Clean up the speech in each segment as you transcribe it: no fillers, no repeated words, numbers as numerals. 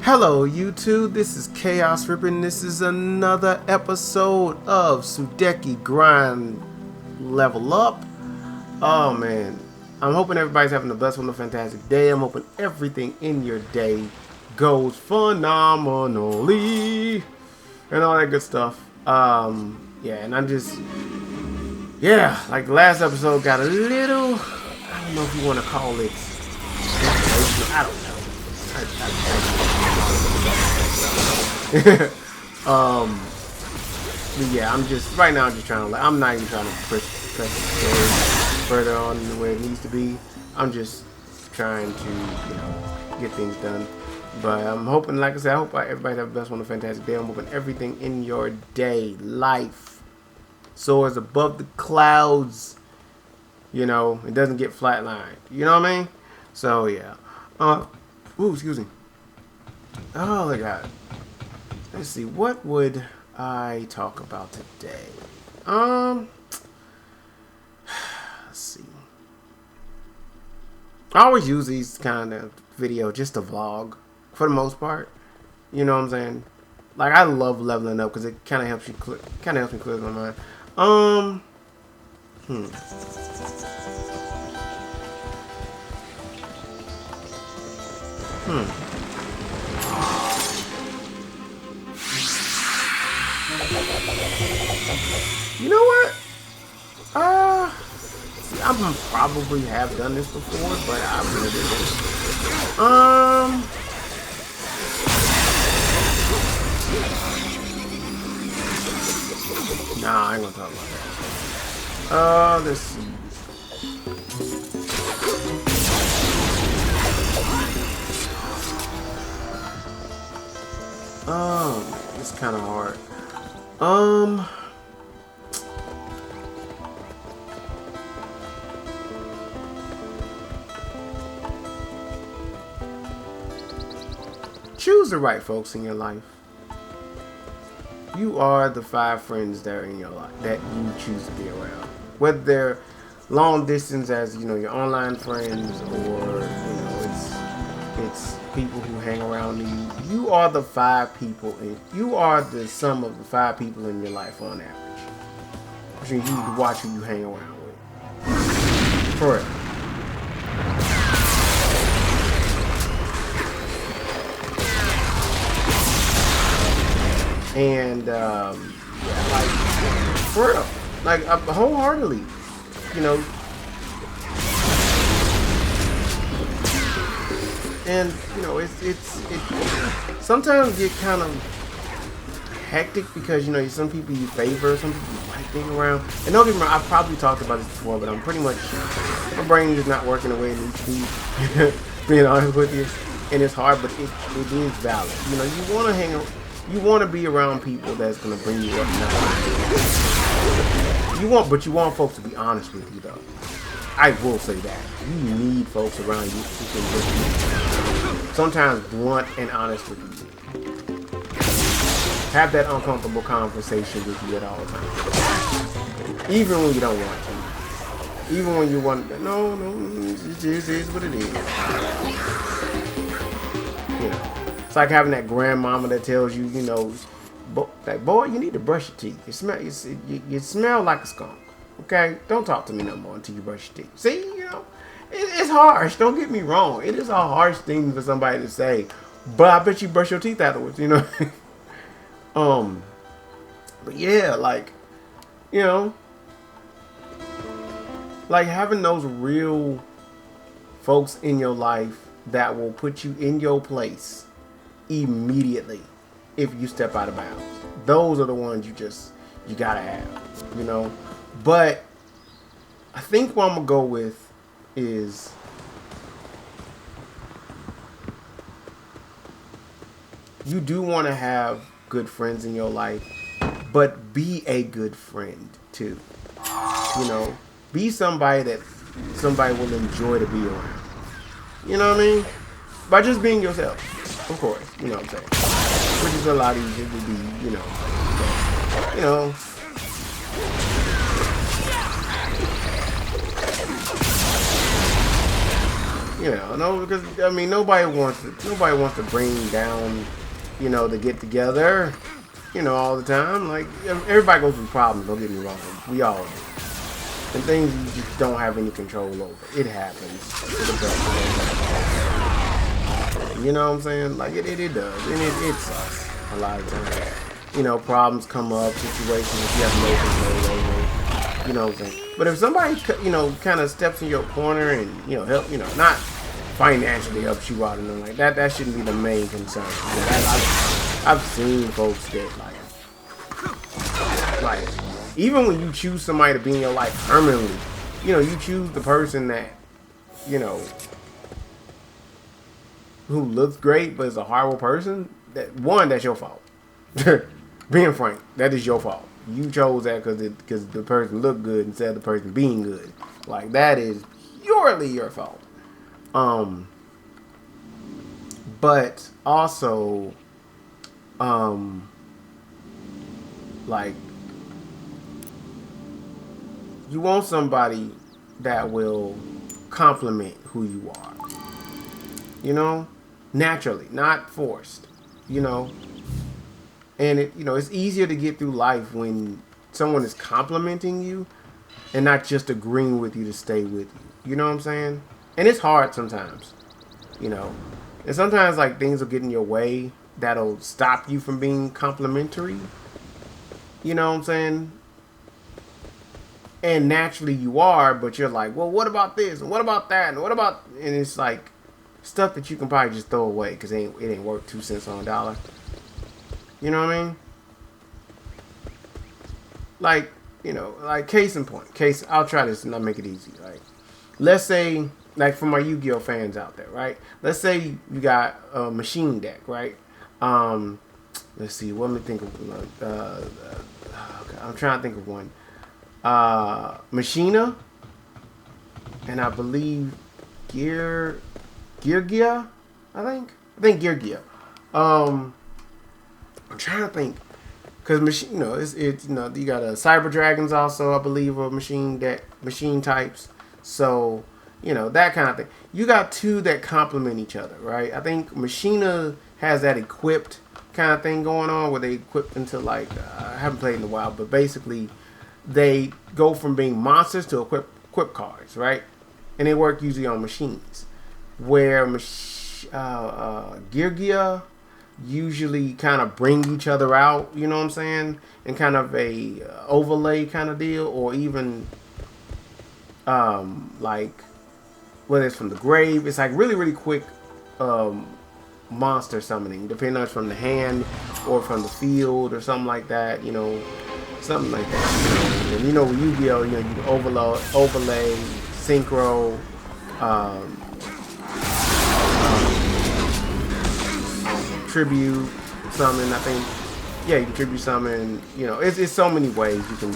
Hello YouTube, this is Chaos Ripper and this is another episode of Sudeki Grind Level Up. Oh man, I'm hoping everybody's having the best one, a fantastic day. I'm hoping everything in your day goes phenomenally and all that good stuff. Yeah, and I'm just, like the last episode got a little, I don't know if you want to call it inspirational, I don't know. But yeah, I'm just right now. I'm just trying to. I'm not even trying to press the story further on where it needs to be. I'm just trying to, get things done. But I'm hoping, like I said, I hope everybody have the best one, a fantastic day. I'm hoping everything in your day, life, soars above the clouds. It doesn't get flatlined. You know what I mean? So yeah. Ooh, excuse me. Oh my God. Let's see. What would I talk about today? Let's see. I always use these kind of video just to vlog for the most part. You know what I'm saying? Like I love leveling up because it kind of helps you me clear my mind. You know what? I probably have done this before, but I really didn't. Nah, I ain't gonna talk about that. Let's see. It's kind of hard. Choose the right folks in your life. You are the 5 friends that are in your life that you choose to be around. Whether they're long distance as, your online friends or, it's people who hang around you. You are the 5 people you are the sum of the 5 people in your life on average. Which means you need to watch who you hang around with. For real. And for real, like wholeheartedly, and it's sometimes get kind of hectic because some people you favor, some people you like being around. And don't get me wrong, I've probably talked about this before, but I'm pretty much, my brain is not working the way it needs to be. Being honest with you, and it's hard, but it is valid. You want to hang around. You want to be around people that's going to bring you up. But you want folks to be honest with you, though. I will say that. You need folks around you who can be sometimes blunt and honest with you. Have that uncomfortable conversation with you at all times. Even when you don't want to. Even when you want, no, it is what it is. It's like having that grandmama that tells you, like, boy, you need to brush your teeth. You smell like a skunk. Okay? Don't talk to me no more until you brush your teeth. See, it's harsh. Don't get me wrong. It is a harsh thing for somebody to say. But I bet you brush your teeth afterwards, But yeah, like having those real folks in your life that will put you in your place immediately if you step out of bounds. Those are the ones you gotta have, But I think what I'm gonna go with is you do want to have good friends in your life, but be a good friend too. Be somebody that somebody will enjoy to be around. You know what I mean? By just being yourself. Of course, you know what I'm saying. Which is a lot easier to be, You know, no, because I mean nobody wants to bring down, you know, the get together, you know, all the time. Like everybody goes through problems. Don't get me wrong, we all do. And things you just don't have any control over. It happens to the best of us. You know what I'm saying? Like it does, and it sucks a lot of times. You know, problems come up, situations that you have no control over. You know what I'm saying? But if somebody, you know, kind of steps in your corner and, you know, help, you know, not financially helps you out and nothing like that, that shouldn't be the main concern. I've seen folks that, like, even when you choose somebody to be in your life permanently, you know, you choose the person that, you know, who looks great but is a horrible person, that's your fault. Being frank, that is your fault. You chose that because the person looked good instead of the person being good. Like, that is purely your fault. But also, like, you want somebody that will compliment who you are. You know? Naturally, not forced. You know? And it's easier to get through life when someone is complimenting you and not just agreeing with you to stay with you. You know what I'm saying? And it's hard sometimes, you know. And sometimes like things will get in your way that'll stop you from being complimentary. You know what I'm saying? And naturally you are, but you're like, well, what about this? And what about that? And what about... And it's like stuff that you can probably just throw away because it ain't worth 2 cents on a dollar. You know what I mean? Like, you know, like case in point. I'll try this and I'll make it easy. Like, let's say, like for my Yu-Gi-Oh fans out there, right? Let's say you got a machine deck, right? Let's see, what am I thinking of? Okay, I'm trying to think of one. Machina, and I believe Geargia, I think Geargia. I'm trying to think, cause machine, you know, it's you know, you got a Cyber Dragons also, I believe, or machine types. So, you know, that kind of thing. You got two that complement each other, right? I think Machina has that equipped kind of thing going on, where they equip into like I haven't played in a while, but basically they go from being monsters to equip cards, right? And they work usually on machines, where Geargia usually kind of bring each other out, you know what I'm saying, and kind of a overlay kind of deal, or even like whether it's from the grave, it's like really quick monster summoning, depending on if it's from the hand or from the field or something like that, you know, something like that. And you know, with Yu-Gi-Oh, you know, you can overlay, synchro, tribute summon. I think, yeah, you can tribute summon. You know, it's so many ways you can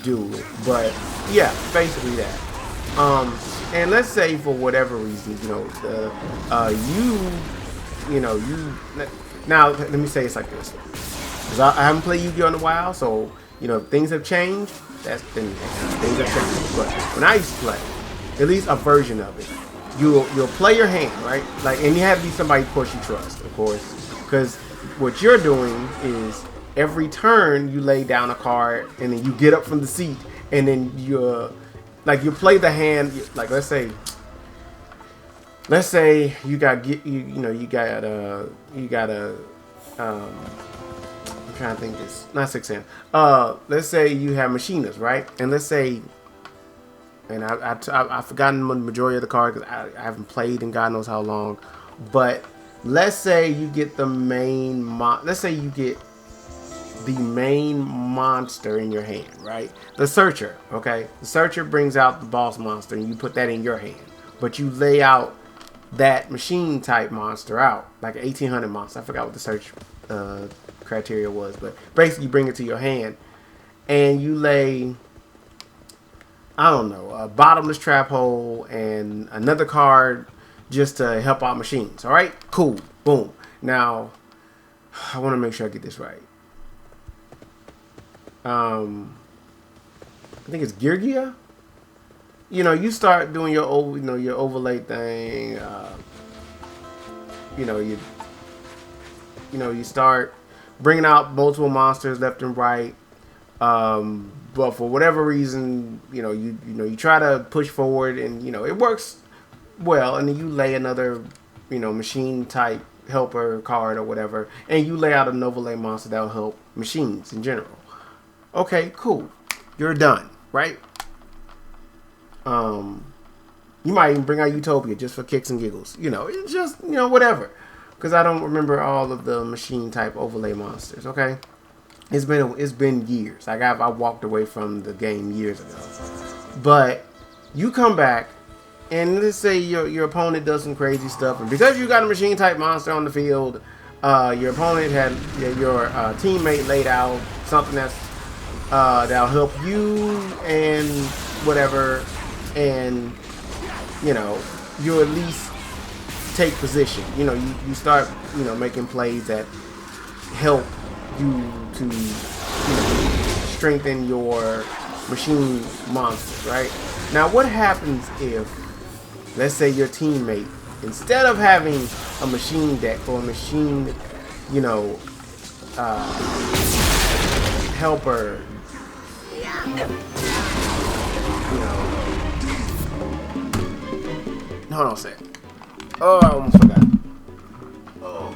do it. But yeah, basically that. And let's say for whatever reason, you know, now let me say it's like this. Because I haven't played Yu-Gi-Oh in a while, so you know, if things have changed. Things have changed. But when I used to play, at least a version of it, you'll play your hand, right? Like, and you have to be somebody, of course, you trust, of course, because what you're doing is every turn you lay down a card, and then you get up from the seat, and then you play the hand. Like, let's say you got I'm trying to think this, not 6 hands. Let's say you have Machinas, right? And let's say, and I've forgotten the majority of the cards because I haven't played in God knows how long. But let's say you get the main monster in your hand, right? The Searcher, okay? The Searcher brings out the boss monster, and you put that in your hand. But you lay out that machine type monster out, like an 1800 monster. I forgot what the search criteria was, but basically you bring it to your hand, and you lay, I don't know, a bottomless trap hole and another card just to help out machines. All right, cool, boom. Now, I want to make sure I get this right. I think it's Geargia. you know, you start doing your your overlay thing. You know, you start bringing out multiple monsters left and right. But for whatever reason, you try to push forward, and it works well, and then you lay another, machine type helper card or whatever, and you lay out an overlay monster that'll help machines in general. Okay, cool. You're done, right? You might even bring out Utopia just for kicks and giggles. It's just, whatever. Because I don't remember all of the machine type overlay monsters, okay? It's been years. Like I walked away from the game years ago. But you come back, and let's say your opponent does some crazy stuff, and because you got a machine type monster on the field, your opponent had your teammate laid out something that'll help you and whatever, and you at least take position. You start making plays that help you to strengthen your machine monster, right? Now, what happens if, let's say, your teammate, instead of having a machine deck or a machine, helper, hold on a second. Oh, I almost forgot. Oh.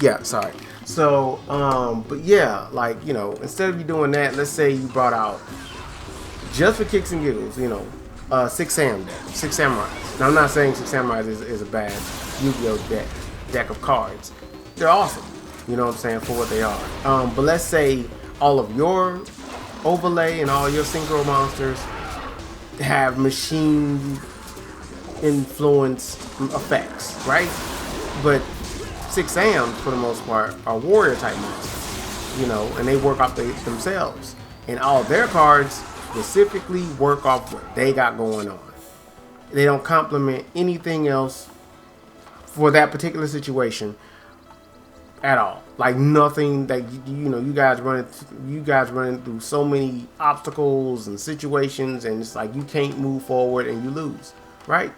Yeah, sorry. So, but yeah, like, instead of you doing that, let's say you brought out, just for kicks and giggles, 6 Sam deck, 6 Samurais. Now, I'm not saying 6 Samurais is a bad Yu-Gi-Oh deck of cards. They're awesome, you know what I'm saying, for what they are. But let's say all of your overlay and all your synchro monsters have machine influenced effects, right? But 6 Ams, for the most part, are warrior type monsters, and they work off themselves. And all their cards specifically work off what they got going on. They don't complement anything else for that particular situation at all. Like nothing that you guys running through so many obstacles and situations, and it's like you can't move forward and you lose, right?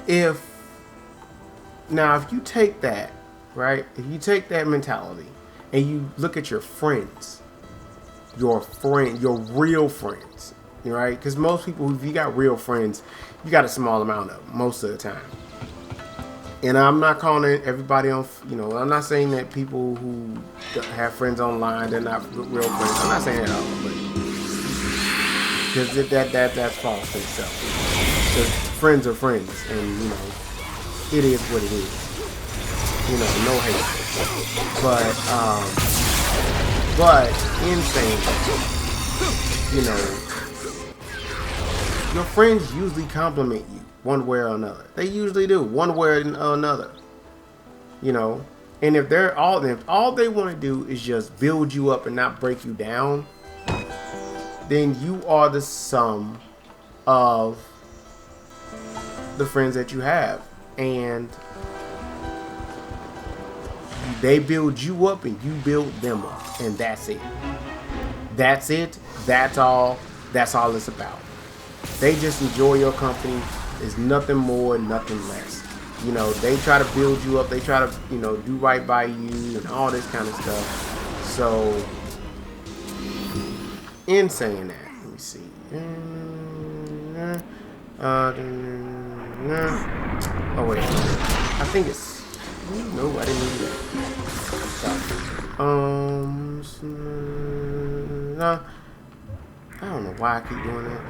If you take that, right? If you take that mentality and you look at your friends, your real friends, right? Because most people, if you got real friends, you got a small amount of them most of the time. And I'm not calling everybody on, I'm not saying that people who have friends online, they're not real friends. I'm not saying that at all, but because that's false itself. Because friends are friends, and it is what it is. No hate. But in saying that, your friends usually compliment you one way or another. They usually do, one way or another. And if they're all they want to do is just build you up and not break you down, then you are the sum of the friends that you have. And they build you up and you build them up, and that's it. That's it. That's all it's about. They just enjoy your company. There's nothing more, nothing less. They try to build you up. They try to, do right by you and all this kind of stuff. So, in saying that, let me see. Oh wait, I think it's. No, I didn't do that. I don't know why I keep doing that.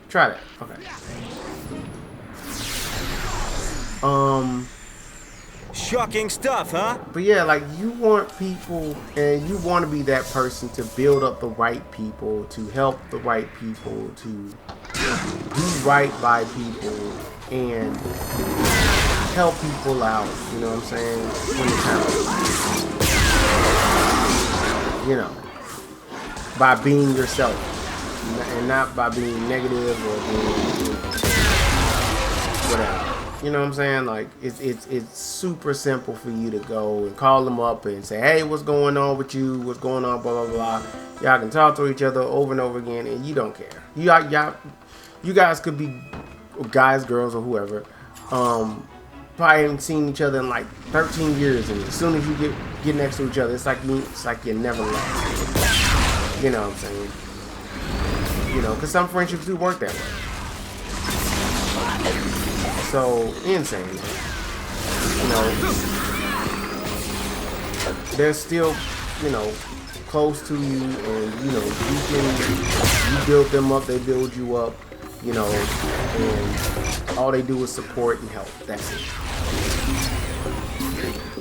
Try that. Okay. Shocking stuff, huh? But yeah, like you want people, and you want to be that person to build up the right people, to help the right people, to do right by people, and help people out. You know what I'm saying? When it's happening. By being yourself, and not by being negative or being whatever. You know what I'm saying? Like it's super simple for you to go and call them up and say, hey, what's going on with you? What's going on? Blah blah blah. Y'all can talk to each other over and over again, and you don't care. You guys could be guys, girls, or whoever. Probably haven't seen each other in like 13 years, and as soon as you get next to each other, it's like you never left. You know what I'm saying? You know, because some friendships do work that way. So insane, you know. They're still, you know, close to you, and you know you build them up, they build you up, you know, and all they do is support and help. That's it.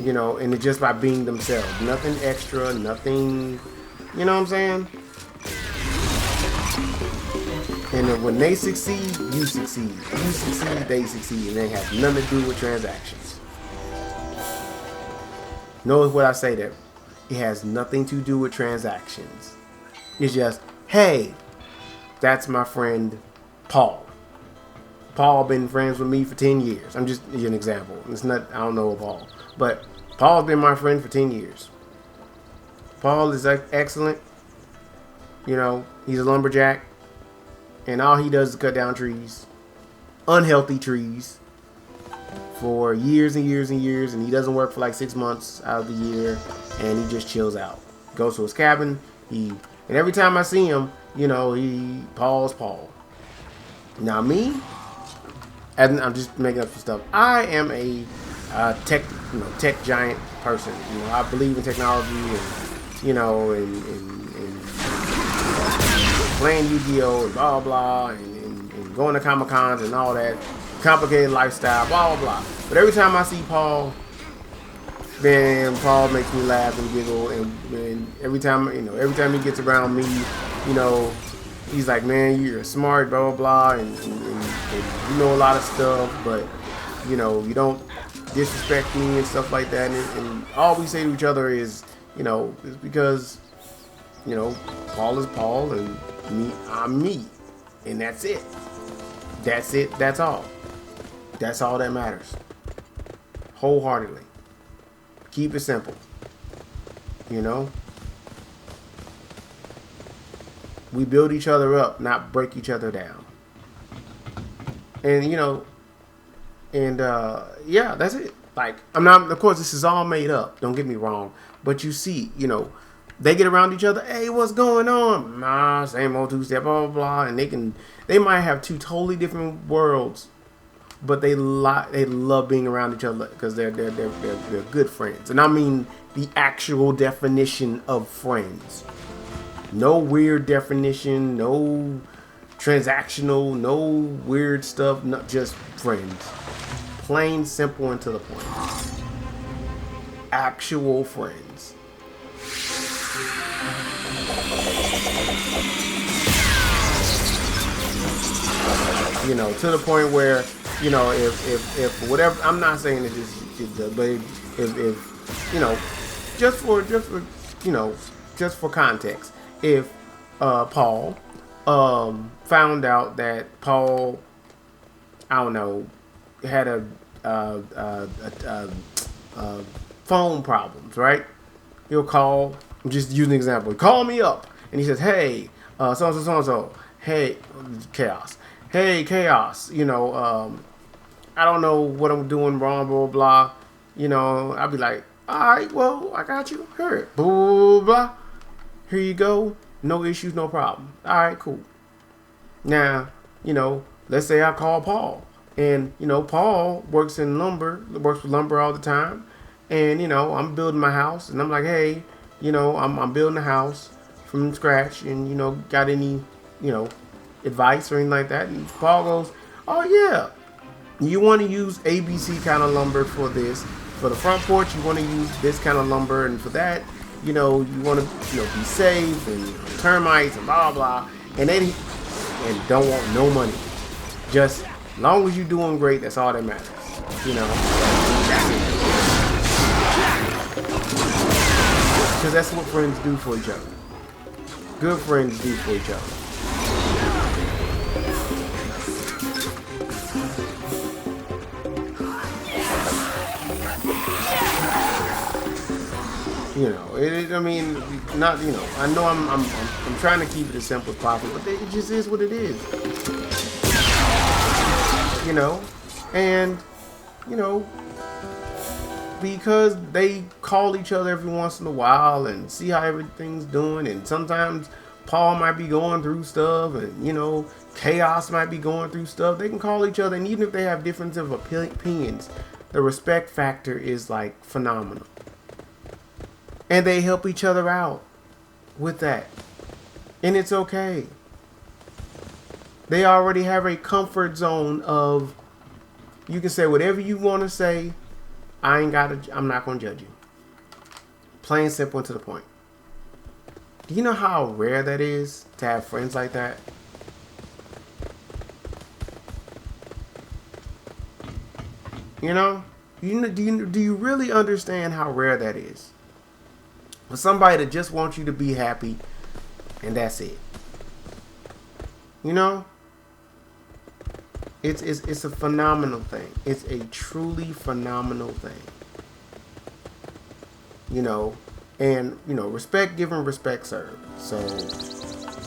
You know, and it's just by being themselves, nothing extra, nothing. You know what I'm saying? And then when they succeed, you succeed. You succeed, they succeed. And they have nothing to do with transactions. Notice what I say there. It has nothing to do with transactions. It's just, hey, that's my friend Paul. Paul been friends with me for 10 years. I'm just an example. It's not, I don't know Paul. But Paul's been my friend for 10 years. Paul is excellent. You know, he's a lumberjack. And all he does is cut down trees, unhealthy trees, for years and years and years. And he doesn't work for like 6 months out of the year. And he just chills out. Goes to his cabin. And every time I see him, you know, Paul's Paul. Now me, and I'm just making up some stuff. I am a tech giant person. You know, I believe in technology, and you know, and playing Yu-Gi-Oh! And blah blah, and going to Comic-Cons and all that complicated lifestyle, blah blah blah. But every time I see Paul, then Paul makes me laugh and giggle, and every time he gets around me, you know, he's like, man, you're smart, blah blah blah, and you know a lot of stuff, but you know, you don't disrespect me and stuff like that, and all we say to each other is, you know, is because, you know, Paul is Paul and me, I'm me, and that's it. That's it. That's all. That's all that matters. Wholeheartedly. Keep it simple. You know? We build each other up, not break each other down. And, you know, and, yeah, that's it. Like, of course, this is all made up. Don't get me wrong. But you see, you know, they get around each other. Hey, what's going on? Nah, same old two-step, blah, blah, blah. And they might have two totally different worlds, but they love being around each other because they're good friends. And I mean the actual definition of friends. No weird definition, no transactional, no weird stuff, not just friends. Plain, simple, and to the point. Actual friends. You know, to the point where, you know, if whatever, I'm not saying that this is, but if you know, just for you know, just for context, if Paul found out that Paul, I don't know, had a phone problems, right? He'll call. I'm just using an example. He'll call me up and he says, "Hey, so and so, hey, Chaos. Hey, Chaos. You know, I don't know what I'm doing wrong, blah blah blah. You know, I'll be like, all right, well, I got you. Here, blah blah blah. Here you go. No issues, no problem. All right, cool. Now, you know, let's say I call Paul, and you know, Paul works with lumber all the time, and you know, I'm building my house, and I'm like, hey, you know, I'm building a house from scratch, and you know, got any, you know, advice or anything like that? And Paul goes, oh yeah, you want to use ABC kind of lumber for this. For the front porch, you want to use this kind of lumber, and for that, you know, you want to, you know, be safe and, you know, termites and blah blah, and then and don't want no money. Just as long as you're doing great, that's all that matters. You know, because that's what friends do for each other. Good friends do for each other. You know, I mean, not, you know, I know I'm trying to keep it as simple as possible, but it just is what it is. You know, and, you know, because they call each other every once in a while and see how everything's doing, and sometimes Paul might be going through stuff, and, you know, Chaos might be going through stuff. They can call each other, and even if they have difference of opinions, the respect factor is like phenomenal. And they help each other out with that. And it's okay. They already have a comfort zone of, you can say whatever you want to say. I'm not going to judge you. Plain, simple, and to the point. Do you know how rare that is to have friends like that? You know? Do you really understand how rare that is? For somebody that just wants you to be happy, and that's it. You know? It's a phenomenal thing. It's a truly phenomenal thing. You know, and you know, respect given, respect served. So,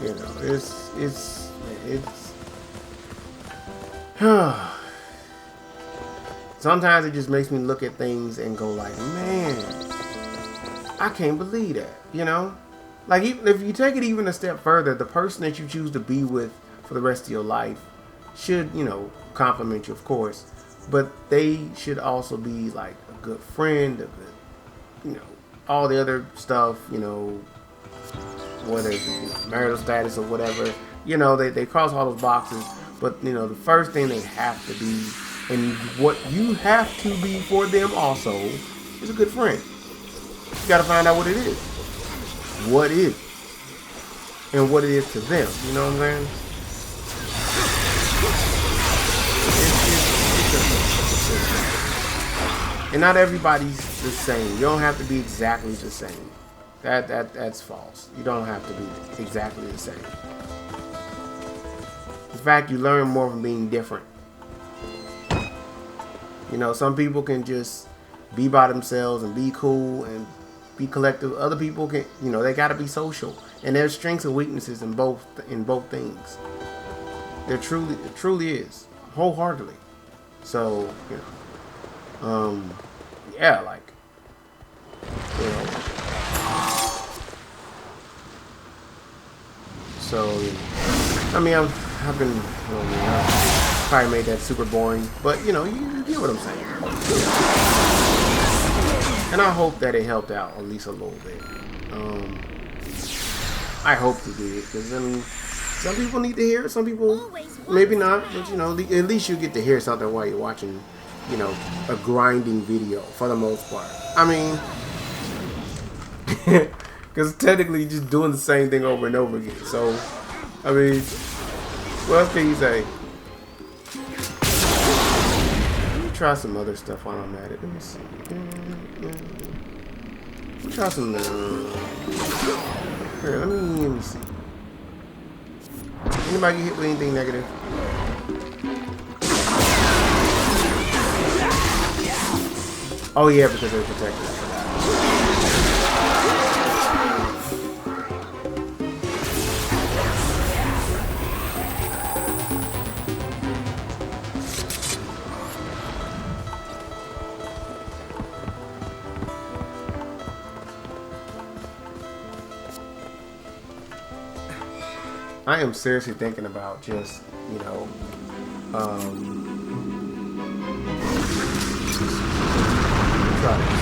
you know, it's sometimes it just makes me look at things and go like, man, I can't believe that, you know? Like, even if you take it even a step further, the person that you choose to be with for the rest of your life should, you know, compliment you, of course, but they should also be like a good friend, a good, you know, all the other stuff, you know, whether it's, you know, marital status or whatever, you know, they cross all those boxes, but, you know, the first thing they have to be, and what you have to be for them also, is a good friend. You gotta find out what it is. What is it? And what it is to them. You know what I'm saying? And not everybody's the same. You don't have to be exactly the same. That's false. You don't have to be exactly the same. In fact, you learn more from being different. You know, some people can just be by themselves and be cool and be collective. Other people can, you know, they gotta be social. And there's strengths and weaknesses in both things. There truly is. Wholeheartedly. So, you know. Yeah, like, you know. So, I mean, I've been, I probably made that super boring, but you know, you get what I'm saying. And I hope that it helped out at least a little bit. I hope it did, because I mean, some people need to hear it, some people maybe not, but you know, at least you get to hear something while you're watching, you know, a grinding video for the most part. I mean, because technically you're just doing the same thing over and over again. So, I mean, what else can you say? Let me try some other stuff while I'm at it. Let me see. Let me try some. Here, let me see. Anybody get hit with anything negative? Oh yeah, because they're protected. I am seriously thinking about just, you know, try this.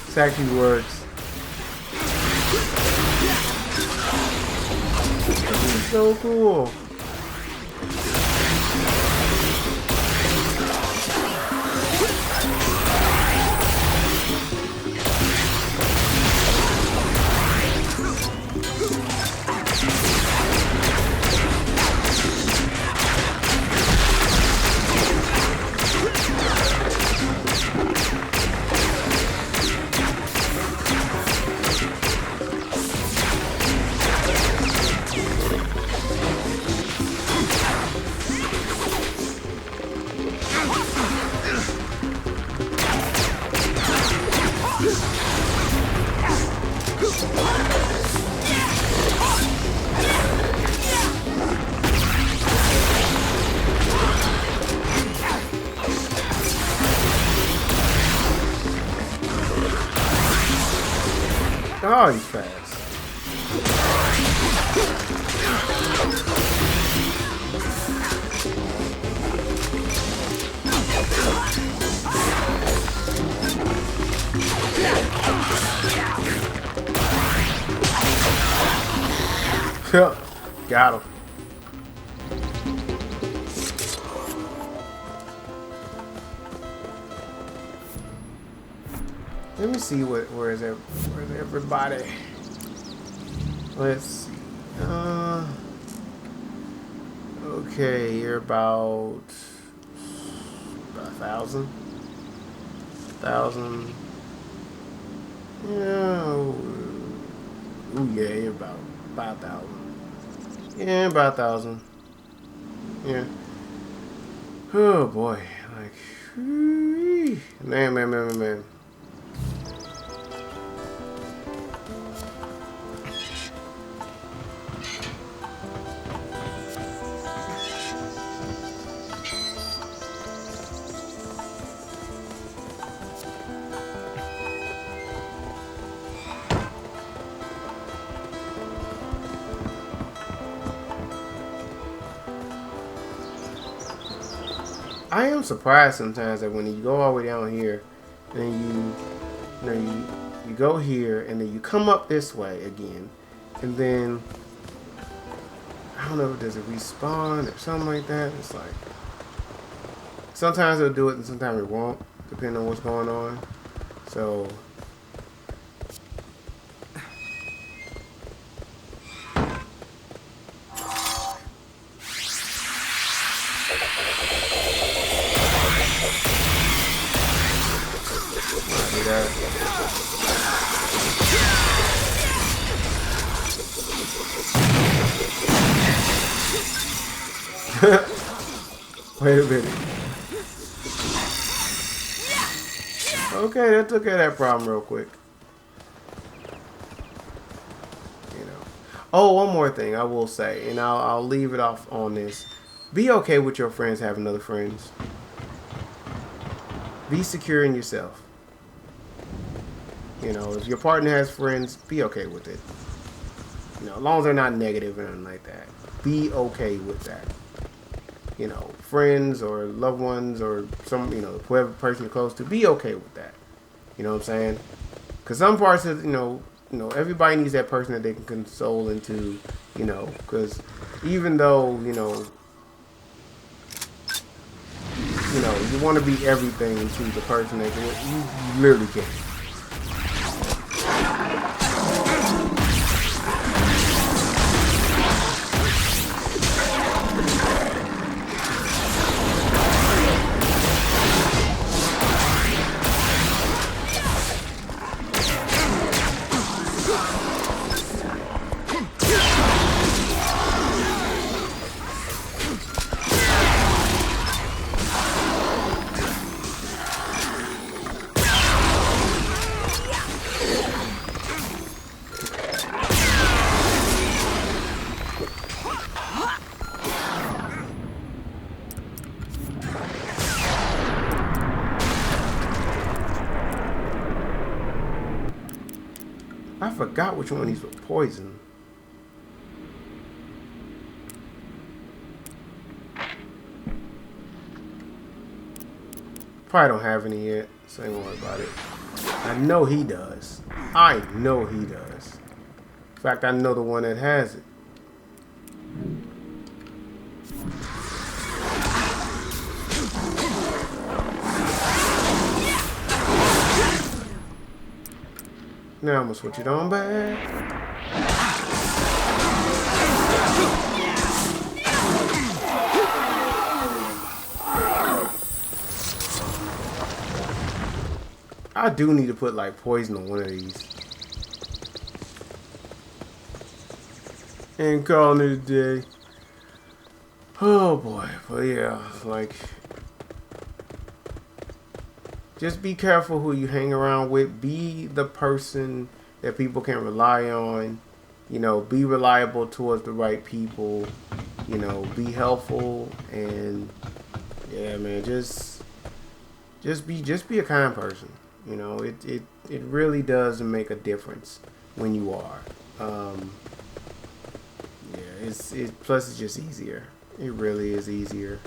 This actually works. This is so cool. Oh, he's fast. Got him. Let me see where's everybody? Let's see. Okay, you're about 1,000. 1,000. Yeah. Ooh, yeah, you're about 5,000. Yeah, about 1,000. Yeah. Oh boy, like, man. I am surprised sometimes that when you go all the way down here, and you go here, and then you come up this way again, and then I don't know if there's a respawn or something like that. It's like sometimes it'll do it and sometimes it won't, depending on what's going on. So. Wait a minute. Okay, that took care of that problem real quick. You know. Oh, one more thing I will say, and I'll leave it off on this. Be okay with your friends having other friends. Be secure in yourself. You know, if your partner has friends, be okay with it. You know, as long as they're not negative or anything like that. Be okay with that. You know, friends or loved ones or some, you know, whoever person you're close to, be okay with that. You know what I'm saying? Because some parts of, you know, everybody needs that person that they can console into, you know, because even though, you know, you want to be everything to the person that you literally can't. I forgot which one of these were poison. Probably don't have any yet, so ain't worry about it. I know he does. I know he does. In fact, I know the one that has it. Now I'm gonna switch it on back. I do need to put like poison on one of these. And calling it a day. Oh boy, but yeah, like just be careful who you hang around with. Be the person that people can rely on. You know, be reliable towards the right people. You know, be helpful, and yeah, man, just be a kind person. You know, it really does make a difference when you are. Yeah, plus it's just easier. It really is easier.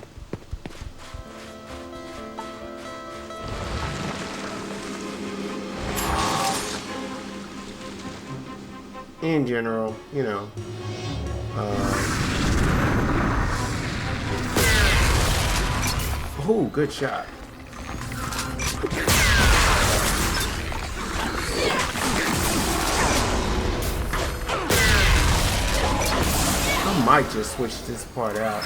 In general, you know. Oh, good shot. I might just switch this part out.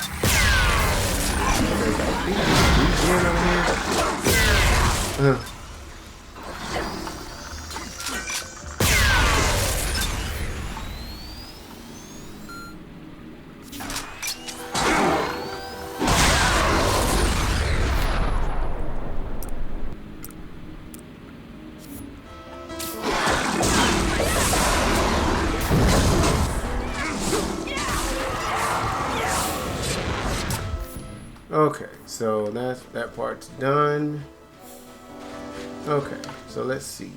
Okay, so that part's done. Okay, so let's see.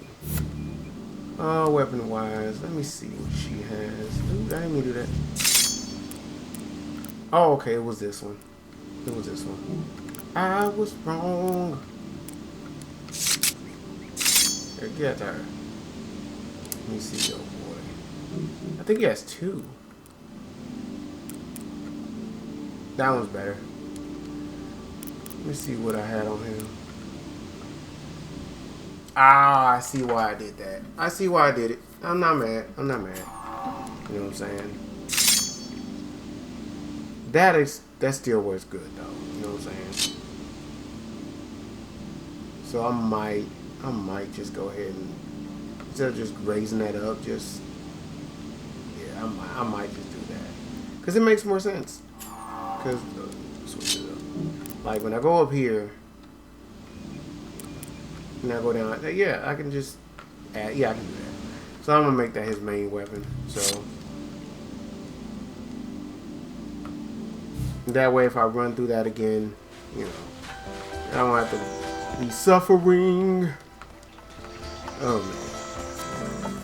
Weapon wise, let me see what she has. Ooh, I didn't mean to do that. Oh, okay, it was this one. It was this one. I was wrong. Here, get her. Let me see, oh boy. I think he has two. That one's better. Let me see what I had on him. Ah, I see why I did that. I see why I did it. I'm not mad. I'm not mad. You know what I'm saying? That still works good though. You know what I'm saying? So I might just go ahead and instead of just raising that up, just yeah, I might just do that because it makes more sense. Because switch it up. Like when I go up here, and I go down, yeah, I can just add, yeah, I can do that. So I'm gonna make that his main weapon. So that way, if I run through that again, you know, I don't have to be suffering. Oh man.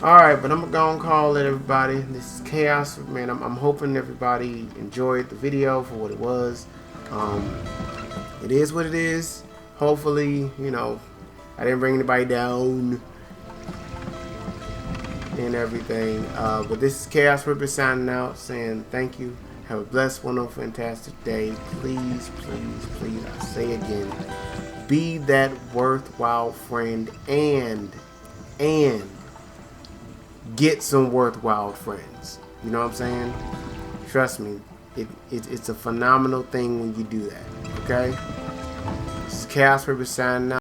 All right, but I'm gonna go and call it, everybody. This is Chaos, man. I'm hoping everybody enjoyed the video for what it was. It is what it is. Hopefully, you know, I didn't bring anybody down and everything. But this is Chaos Ripper signing out, saying thank you. Have a blessed, wonderful, fantastic day. Please, please, please, I say again, be that worthwhile friend and get some worthwhile friends. You know what I'm saying? Trust me, it's a phenomenal thing when you do that. Okay? This is Chaos Ripper signing out.